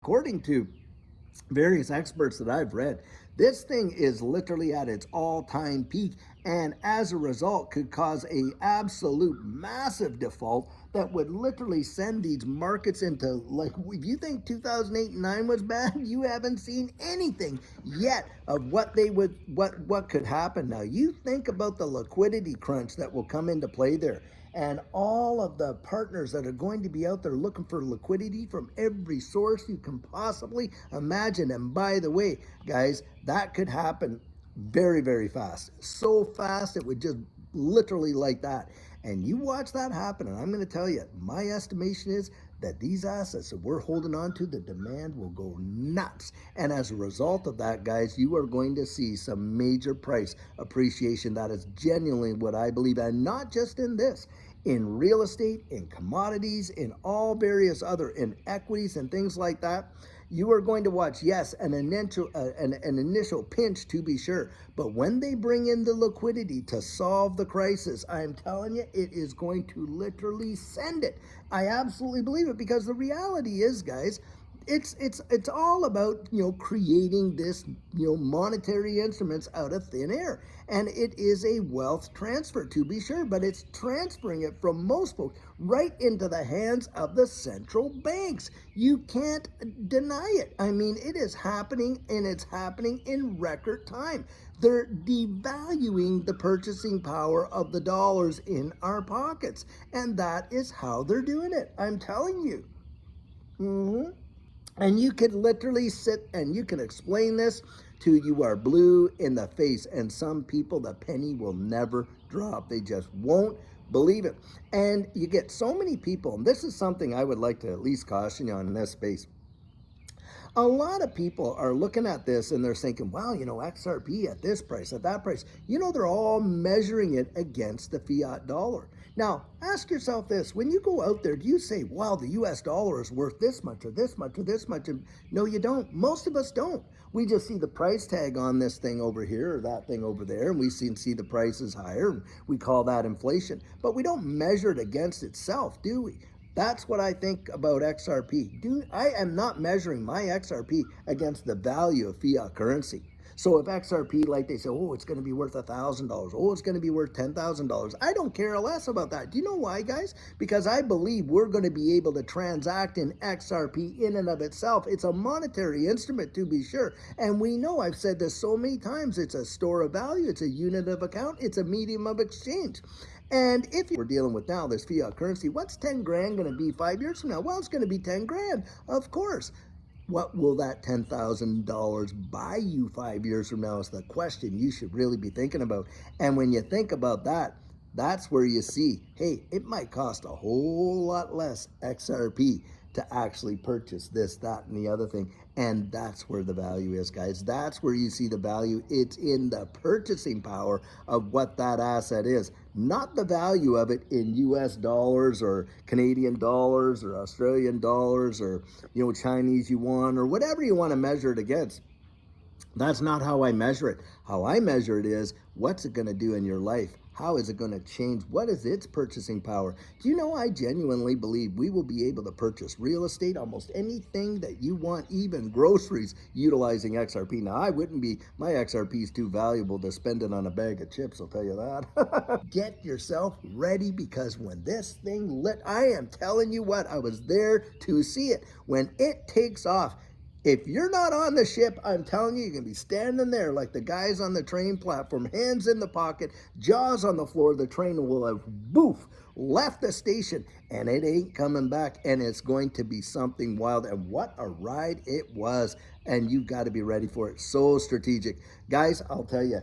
According to various experts that I've read, this thing is literally at its all-time peak, and as a result could cause a absolute massive default that would literally send these markets into, like, if you think 2008 and 9 was bad, you haven't seen anything yet of what they would what could happen. Now you think about the liquidity crunch that will come into play there, and all of the partners that are going to be out there looking for liquidity from every source you can possibly imagine. And by the way, guys, that could happen very, very fast. So fast it would just literally like that. And you watch that happen, and I'm going to tell you, my estimation is that these assets that we're holding on to, the demand will go nuts. And as a result of that, guys, you are going to see some major price appreciation. That is genuinely what I believe, and not just in this, in real estate, in commodities, in all various other, in equities and things like that. You are going to watch, yes, an initial pinch, to be sure, but when they bring in the liquidity to solve the crisis, I'm telling you, it is going to literally send it. I absolutely believe it, because the reality is, guys, it's all about, creating this, monetary instruments out of thin air, and it is a wealth transfer, to be sure, but it's transferring it from most folks right into the hands of the central banks. You can't deny it. I mean, it is happening, and it's happening in record time. They're devaluing the purchasing power of the dollars in our pockets, and that is how they're doing it. I'm telling you. And you could literally sit and you can explain this to you are blue in the face, and some people, the penny will never drop. They just won't believe it. And you get so many people, and this is something I would like to at least caution you on in this space. A lot of people are looking at this and they're thinking, wow, XRP at this price, at that price. They're all measuring it against the fiat dollar. Now, ask yourself this. When you go out there, do you say, wow, the US dollar is worth this much or this much or this much? And no, you don't. Most of us don't. We just see the price tag on this thing over here or that thing over there, and we see the price is higher, and we call that inflation. But we don't measure it against itself, do we? That's what I think about XRP. Dude, I am not measuring my XRP against the value of fiat currency. So if XRP, like they say, oh, it's going to be worth $1,000. Oh, it's going to be worth $10,000. I don't care less about that. Do you know why, guys? Because I believe we're going to be able to transact in XRP in and of itself. It's a monetary instrument, to be sure. And we know, I've said this so many times, it's a store of value. It's a unit of account. It's a medium of exchange. And if we're dealing with now this fiat currency, what's 10 grand going to be 5 years from now? Well, it's going to be 10 grand, of course. What will that $10,000 buy you 5 years from now is the question you should really be thinking about. And when you think about that, that's where you see, hey, it might cost a whole lot less XRP to actually purchase this, that, and the other thing. And that's where the value is, guys. That's where you see the value. It's in the purchasing power of what that asset is, not the value of it in US dollars or Canadian dollars or Australian dollars or, Chinese yuan or whatever you want to measure it against. That's not how I measure it. How I measure it is, what's it going to do in your life? How is it going to change? What is its purchasing power? Do you know, I genuinely believe we will be able to purchase real estate, almost anything that you want, even groceries, utilizing XRP. Now, my XRP is too valuable to spend it on a bag of chips, I'll tell you that. Get yourself ready, because when this thing lit, I am telling you what, I was there to see it. When it takes off, if you're not on the ship, I'm telling you, you're going to be standing there like the guys on the train platform, hands in the pocket, jaws on the floor. The train will have, boof, left the station, and it ain't coming back, and it's going to be something wild. And what a ride it was, and you've got to be ready for it. So strategic. Guys, I'll tell you,